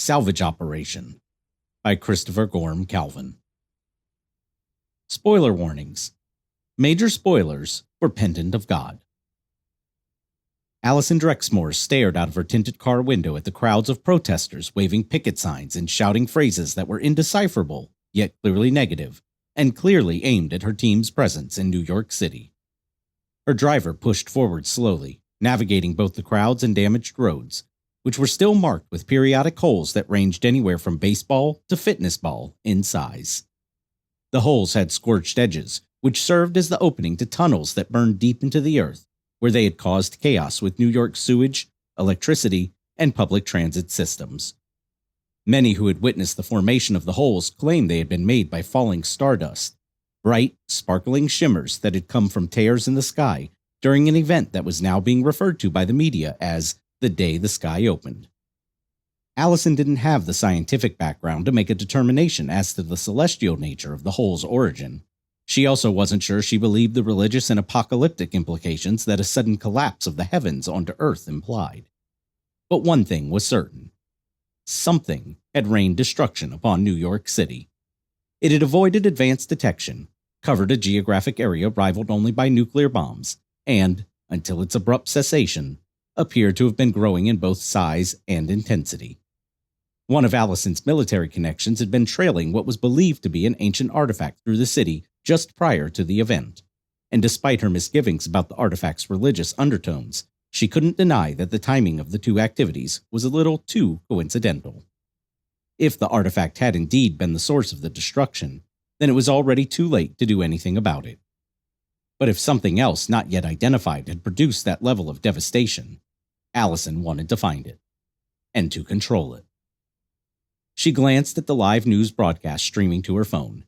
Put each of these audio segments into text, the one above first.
Salvage Operation by Christopher Gorham Calvin. Spoiler warnings. Major spoilers for Pendant of God. Allison Drexmoor stared out of her tinted car window at the crowds of protesters waving picket signs and shouting phrases that were indecipherable, yet clearly negative, and clearly aimed at her team's presence in New York City. Her driver pushed forward slowly, navigating both the crowds and damaged roads, which were still marked with periodic holes that ranged anywhere from baseball to fitness ball in size. The holes had scorched edges, which served as the opening to tunnels that burned deep into the earth, where they had caused chaos with New York's sewage, electricity, and public transit systems. Many who had witnessed the formation of the holes claimed they had been made by falling stardust, bright, sparkling shimmers that had come from tears in the sky during an event that was now being referred to by the media as the day the sky opened. Allison didn't have the scientific background to make a determination as to the celestial nature of the hole's origin. She also wasn't sure she believed the religious and apocalyptic implications that a sudden collapse of the heavens onto Earth implied. But one thing was certain. Something had rained destruction upon New York City. It had avoided advanced detection, covered a geographic area rivaled only by nuclear bombs, and, until its abrupt cessation, appeared to have been growing in both size and intensity. One of Allison's military connections had been trailing what was believed to be an ancient artifact through the city just prior to the event, and despite her misgivings about the artifact's religious undertones, she couldn't deny that the timing of the two activities was a little too coincidental. If the artifact had indeed been the source of the destruction, then it was already too late to do anything about it. But if something else not yet identified had produced that level of devastation, Allison wanted to find it, and to control it. She glanced at the live news broadcast streaming to her phone.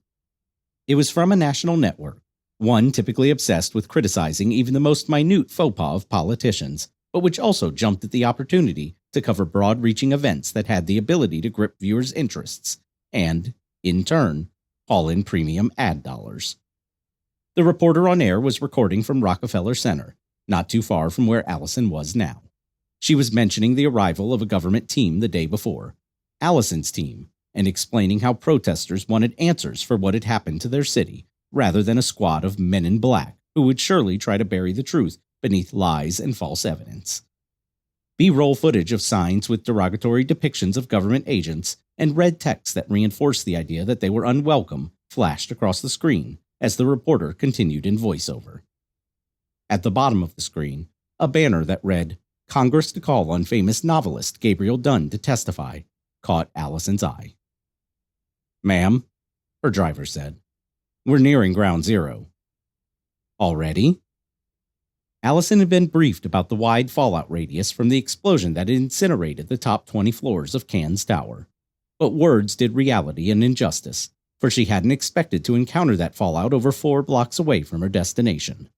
It was from a national network, one typically obsessed with criticizing even the most minute faux pas of politicians, but which also jumped at the opportunity to cover broad-reaching events that had the ability to grip viewers' interests and, in turn, haul in premium ad dollars. The reporter on air was recording from Rockefeller Center, not too far from where Allison was now. She was mentioning the arrival of a government team the day before, Allison's team, and explaining how protesters wanted answers for what had happened to their city, rather than a squad of men in black who would surely try to bury the truth beneath lies and false evidence. B-roll footage of signs with derogatory depictions of government agents and red text that reinforced the idea that they were unwelcome flashed across the screen as the reporter continued in voiceover. At the bottom of the screen, a banner that read, "Congress to call on famous novelist Gabriel Dunn to testify," caught Allison's eye. "Ma'am," her driver said, "we're nearing ground zero." Already? Allison had been briefed about the wide fallout radius from the explosion that had incinerated the top 20 floors of Cannes Tower. But words did reality an injustice, for she hadn't expected to encounter that fallout over 4 blocks away from her destination.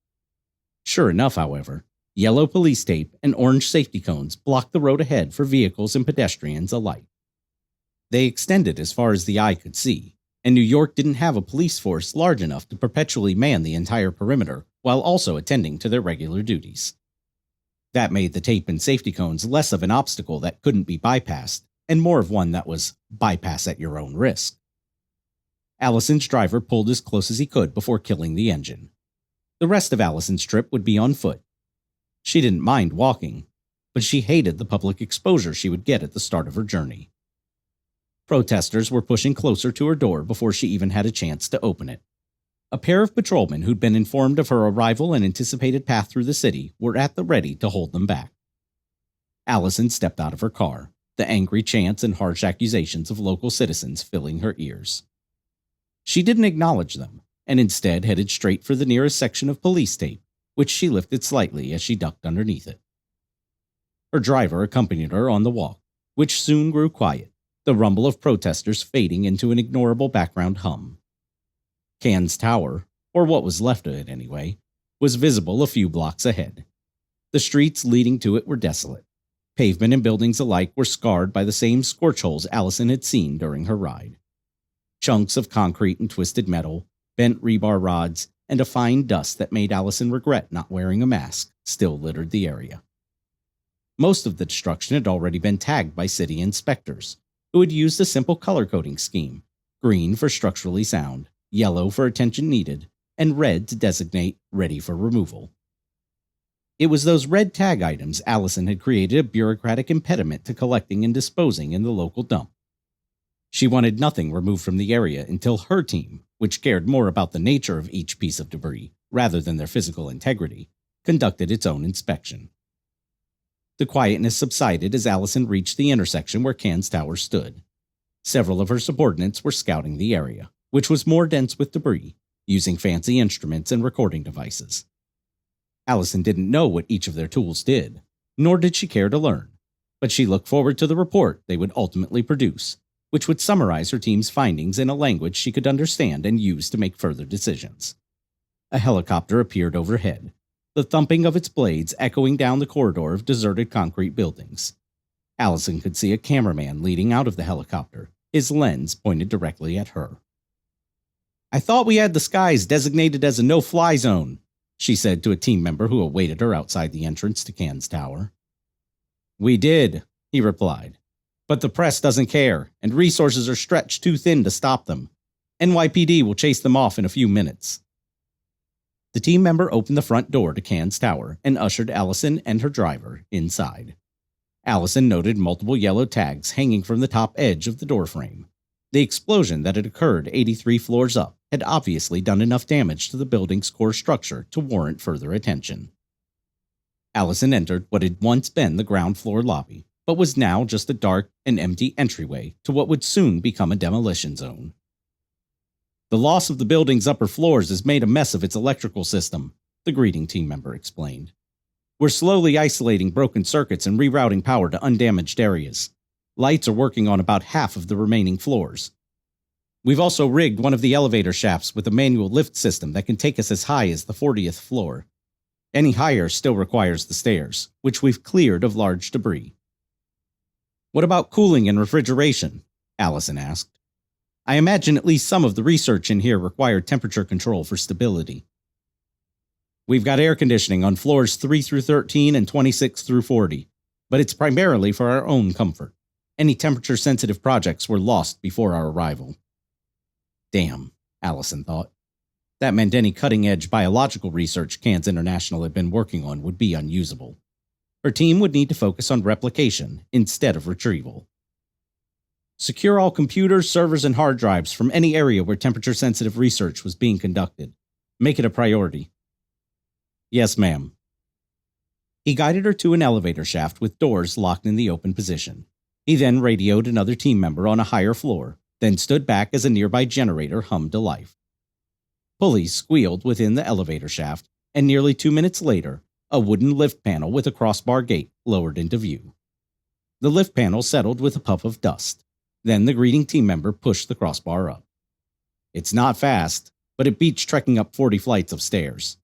Sure enough, however, yellow police tape and orange safety cones blocked the road ahead for vehicles and pedestrians alike. They extended as far as the eye could see, and New York didn't have a police force large enough to perpetually man the entire perimeter while also attending to their regular duties. That made the tape and safety cones less of an obstacle that couldn't be bypassed, and more of one that was bypass at your own risk. Allison's driver pulled as close as he could before killing the engine. The rest of Allison's trip would be on foot. She didn't mind walking, but she hated the public exposure she would get at the start of her journey. Protesters were pushing closer to her door before she even had a chance to open it. A pair of patrolmen who'd been informed of her arrival and anticipated path through the city were at the ready to hold them back. Allison stepped out of her car, the angry chants and harsh accusations of local citizens filling her ears. She didn't acknowledge them, and instead headed straight for the nearest section of police tape, which she lifted slightly as she ducked underneath it. Her driver accompanied her on the walk, which soon grew quiet, the rumble of protesters fading into an ignorable background hum. Cannes Tower, or what was left of it anyway, was visible a few blocks ahead. The streets leading to it were desolate. Pavement and buildings alike were scarred by the same scorch holes Allison had seen during her ride. Chunks of concrete and twisted metal, bent rebar rods, and a fine dust that made Allison regret not wearing a mask still littered the area. Most of the destruction had already been tagged by city inspectors, who had used a simple color coding scheme: green for structurally sound, yellow for attention needed, and red to designate ready for removal. It was those red tag items Allison had created a bureaucratic impediment to collecting and disposing in the local dump. She wanted nothing removed from the area until her team, which cared more about the nature of each piece of debris rather than their physical integrity, conducted its own inspection. The quietness subsided as Allison reached the intersection where Can's tower stood. Several of her subordinates were scouting the area, which was more dense with debris, using fancy instruments and recording devices. Allison didn't know what each of their tools did, nor did she care to learn, but she looked forward to the report they would ultimately produce, which would summarize her team's findings in a language she could understand and use to make further decisions. A helicopter appeared overhead, the thumping of its blades echoing down the corridor of deserted concrete buildings. Allison could see a cameraman leading out of the helicopter, his lens pointed directly at her. "I thought we had the skies designated as a no-fly zone," she said to a team member who awaited her outside the entrance to Can's tower. "We did," he replied. "But the press doesn't care, and resources are stretched too thin to stop them. NYPD will chase them off in a few minutes." The team member opened the front door to Can's tower and ushered Allison and her driver inside. Allison noted multiple yellow tags hanging from the top edge of the doorframe. The explosion that had occurred 83 floors up had obviously done enough damage to the building's core structure to warrant further attention. Allison entered what had once been the ground floor lobby, but was now just a dark and empty entryway to what would soon become a demolition zone. "The loss of the building's upper floors has made a mess of its electrical system," the greeting team member explained. "We're slowly isolating broken circuits and rerouting power to undamaged areas. Lights are working on about half of the remaining floors. We've also rigged one of the elevator shafts with a manual lift system that can take us as high as the 40th floor. Any higher still requires the stairs, which we've cleared of large debris." "What about cooling and refrigeration?" Allison asked. "I imagine at least some of the research in here required temperature control for stability." "We've got air conditioning on floors 3 through 13 and 26 through 40, but it's primarily for our own comfort. Any temperature-sensitive projects were lost before our arrival." Damn, Allison thought. That meant any cutting-edge biological research Can's International had been working on would be unusable. Her team would need to focus on replication instead of retrieval. "Secure all computers, servers, and hard drives from any area where temperature-sensitive research was being conducted. Make it a priority." "Yes, ma'am." He guided her to an elevator shaft with doors locked in the open position. He then radioed another team member on a higher floor, then stood back as a nearby generator hummed to life. Pulleys squealed within the elevator shaft, and nearly 2 minutes later, a wooden lift panel with a crossbar gate lowered into view. The lift panel settled with a puff of dust. Then the greeting team member pushed the crossbar up. "It's not fast, but it beats trekking up 40 flights of stairs."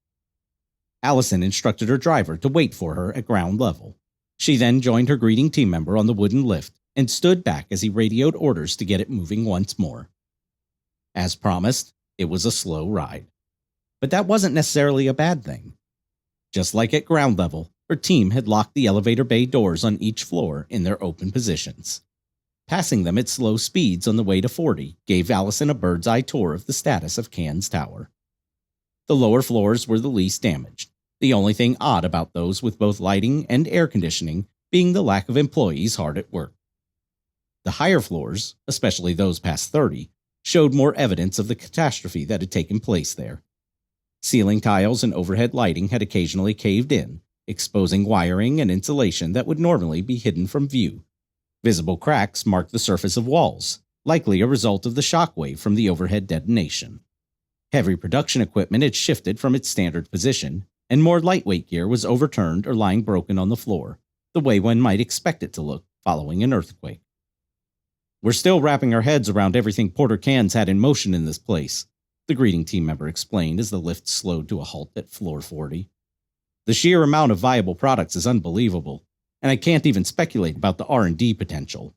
Allison instructed her driver to wait for her at ground level. She then joined her greeting team member on the wooden lift and stood back as he radioed orders to get it moving once more. As promised, it was a slow ride. But that wasn't necessarily a bad thing. Just like at ground level, her team had locked the elevator bay doors on each floor in their open positions. Passing them at slow speeds on the way to 40 gave Allison a bird's-eye tour of the status of Can's tower. The lower floors were the least damaged, the only thing odd about those with both lighting and air conditioning being the lack of employees hard at work. The higher floors, especially those past 30, showed more evidence of the catastrophe that had taken place there. Ceiling tiles and overhead lighting had occasionally caved in, exposing wiring and insulation that would normally be hidden from view. Visible cracks marked the surface of walls, likely a result of the shockwave from the overhead detonation. Heavy production equipment had shifted from its standard position, and more lightweight gear was overturned or lying broken on the floor, the way one might expect it to look following an earthquake. "We're still wrapping our heads around everything Porter Cans had in motion in this place," the greeting team member explained as the lift slowed to a halt at floor 40. "The sheer amount of viable products is unbelievable, and I can't even speculate about the R&D potential."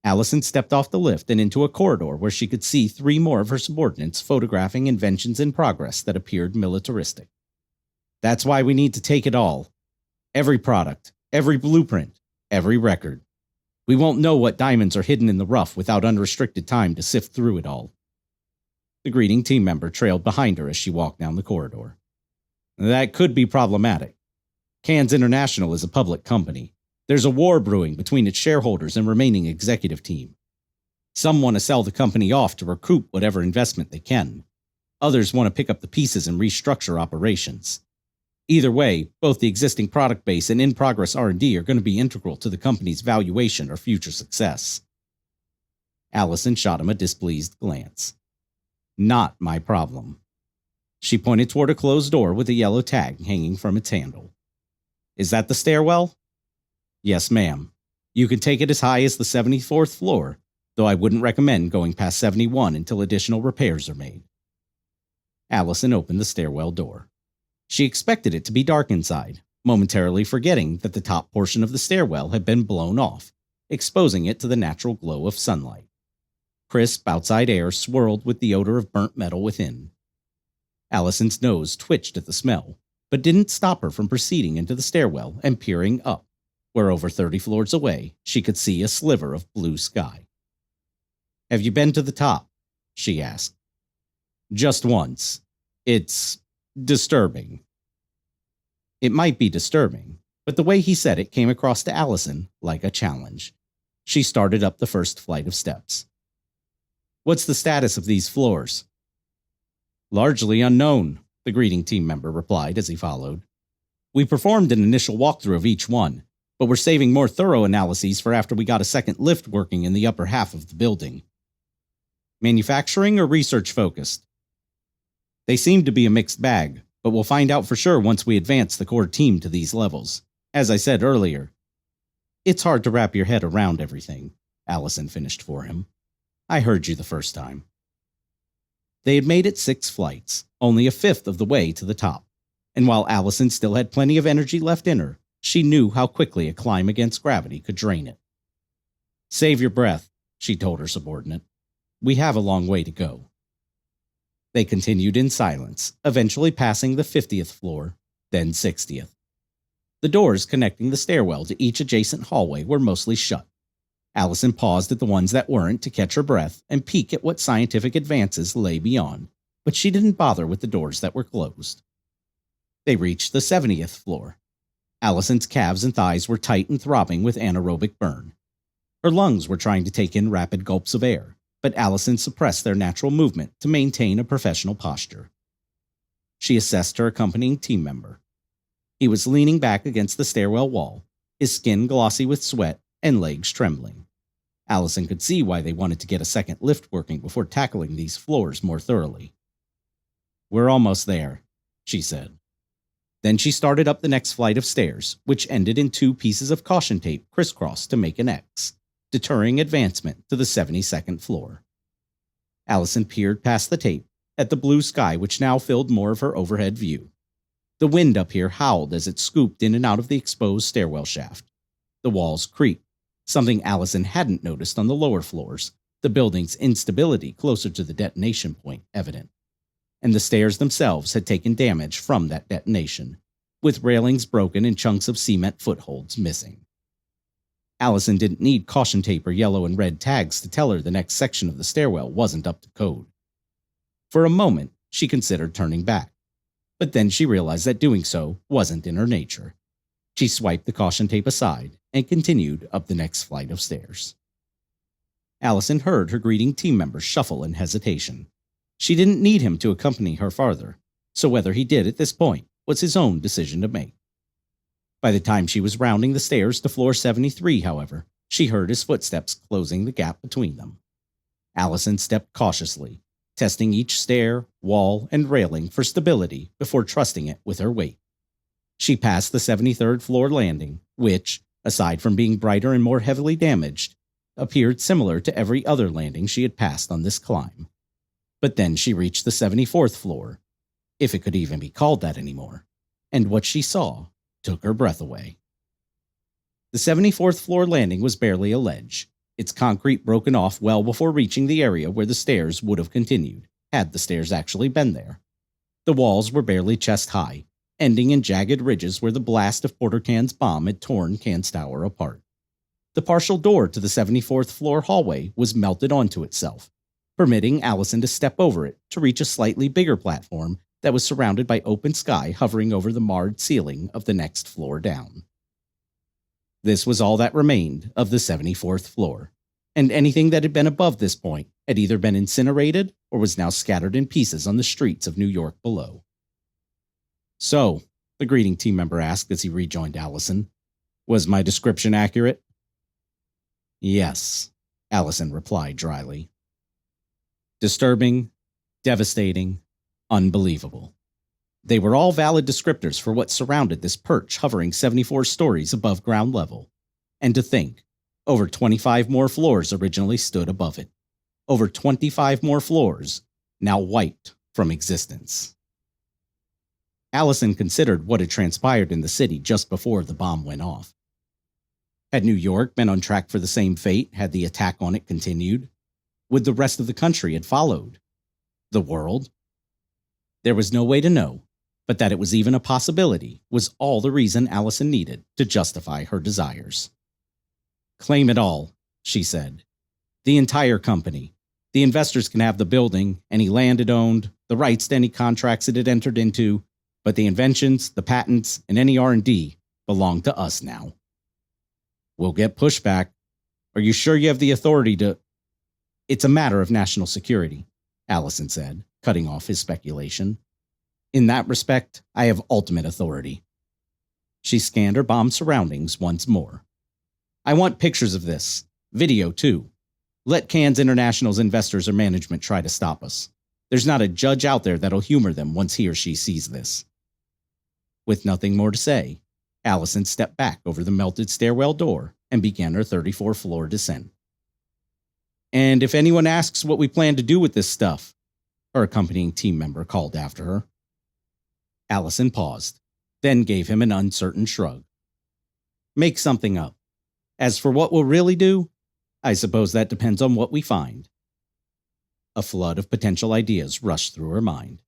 Allison stepped off the lift and into a corridor where she could see 3 more of her subordinates photographing inventions in progress that appeared militaristic. "That's why we need to take it all. Every product, every blueprint, every record. We won't know what diamonds are hidden in the rough without unrestricted time to sift through it all. The greeting team member trailed behind her as she walked down the corridor. That could be problematic. Cans International is a public company. There's a war brewing between its shareholders and remaining executive team. Some want to sell the company off to recoup whatever investment they can. Others want to pick up the pieces and restructure operations. Either way, both the existing product base and in-progress R&D are going to be integral to the company's valuation or future success. Allison shot him a displeased glance. Not my problem. She pointed toward a closed door with a yellow tag hanging from its handle. Is that the stairwell? Yes, ma'am. You can take it as high as the 74th floor, though I wouldn't recommend going past 71 until additional repairs are made. Allison opened the stairwell door. She expected it to be dark inside, momentarily forgetting that the top portion of the stairwell had been blown off, exposing it to the natural glow of sunlight. Crisp outside air swirled with the odor of burnt metal within. Allison's nose twitched at the smell, but didn't stop her from proceeding into the stairwell and peering up, where over 30 floors away she could see a sliver of blue sky. Have you been to the top? She asked. Just once. It's disturbing. It might be disturbing, but the way he said it came across to Allison like a challenge. She started up the first flight of steps. What's the status of these floors? Largely unknown, the greeting team member replied as he followed. We performed an initial walkthrough of each one, but we're saving more thorough analyses for after we got a second lift working in the upper half of the building. Manufacturing or research focused? They seem to be a mixed bag, but we'll find out for sure once we advance the core team to these levels. As I said earlier, it's hard to wrap your head around everything, Allison finished for him. I heard you the first time. They had made it 6 flights, only a fifth of the way to the top, and while Allison still had plenty of energy left in her, she knew how quickly a climb against gravity could drain it. Save your breath, she told her subordinate. We have a long way to go. They continued in silence, eventually passing the 50th floor, then 60th. The doors connecting the stairwell to each adjacent hallway were mostly shut. Allison paused at the ones that weren't to catch her breath and peek at what scientific advances lay beyond, but she didn't bother with the doors that were closed. They reached the 70th floor. Allison's calves and thighs were tight and throbbing with anaerobic burn. Her lungs were trying to take in rapid gulps of air, but Allison suppressed their natural movement to maintain a professional posture. She assessed her accompanying team member. He was leaning back against the stairwell wall, his skin glossy with sweat and legs trembling. Allison could see why they wanted to get a second lift working before tackling these floors more thoroughly. We're almost there, she said. Then she started up the next flight of stairs, which ended in 2 pieces of caution tape crisscrossed to make an X, deterring advancement to the 72nd floor. Allison peered past the tape at the blue sky which now filled more of her overhead view. The wind up here howled as it scooped in and out of the exposed stairwell shaft. The walls creaked, something Allison hadn't noticed on the lower floors, the building's instability closer to the detonation point evident. And the stairs themselves had taken damage from that detonation, with railings broken and chunks of cement footholds missing. Allison didn't need caution tape or yellow and red tags to tell her the next section of the stairwell wasn't up to code. For a moment, she considered turning back, but then she realized that doing so wasn't in her nature. She swiped the caution tape aside and continued up the next flight of stairs. Allison heard her greeting team member shuffle in hesitation. She didn't need him to accompany her farther, so whether he did at this point was his own decision to make. By the time she was rounding the stairs to floor 73, however, she heard his footsteps closing the gap between them. Allison stepped cautiously, testing each stair, wall, and railing for stability before trusting it with her weight. She passed the 73rd floor landing, which, aside from being brighter and more heavily damaged, appeared similar to every other landing she had passed on this climb. But then she reached the 74th floor, if it could even be called that anymore, and what she saw took her breath away. The 74th floor landing was barely a ledge, its concrete broken off well before reaching the area where the stairs would have continued, had the stairs actually been there. The walls were barely chest high, ending in jagged ridges where the blast of Porter Can's bomb had torn Can's tower apart. The partial door to the 74th floor hallway was melted onto itself, permitting Allison to step over it to reach a slightly bigger platform that was surrounded by open sky hovering over the marred ceiling of the next floor down. This was all that remained of the 74th floor, and anything that had been above this point had either been incinerated or was now scattered in pieces on the streets of New York below. "So," the greeting team member asked as he rejoined Allison, "was my description accurate?" "Yes," Allison replied dryly. "Disturbing, devastating, unbelievable. They were all valid descriptors for what surrounded this perch hovering 74 stories above ground level. And to think, over 25 more floors originally stood above it. Over 25 more floors, now wiped from existence." Allison considered what had transpired in the city just before the bomb went off. Had New York been on track for the same fate had the attack on it continued? Would the rest of the country have followed? The world? There was no way to know, but that it was even a possibility was all the reason Allison needed to justify her desires. "Claim it all," she said. "The entire company. The investors can have the building, any land it owned, the rights to any contracts it had entered into, but the inventions, the patents, and any R&D belong to us now." "We'll get pushback. Are you sure you have the authority to—" "It's a matter of national security," Allison said, cutting off his speculation. "In that respect, I have ultimate authority." She scanned her bomb surroundings once more. "I want pictures of this. Video, too. Let Cannes International's investors or management try to stop us. There's not a judge out there that'll humor them once he or she sees this." With nothing more to say, Allison stepped back over the melted stairwell door and began her 34th floor descent. "And if anyone asks what we plan to do with this stuff," her accompanying team member called after her. Allison paused, then gave him an uncertain shrug. "Make something up. As for what we'll really do, I suppose that depends on what we find." A flood of potential ideas rushed through her mind.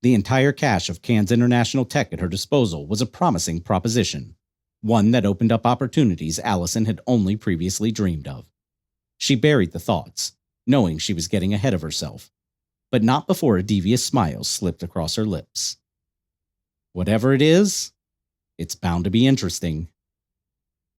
The entire cache of Cannes International tech at her disposal was a promising proposition, one that opened up opportunities Allison had only previously dreamed of. She buried the thoughts, knowing she was getting ahead of herself, but not before a devious smile slipped across her lips. "Whatever it is, it's bound to be interesting."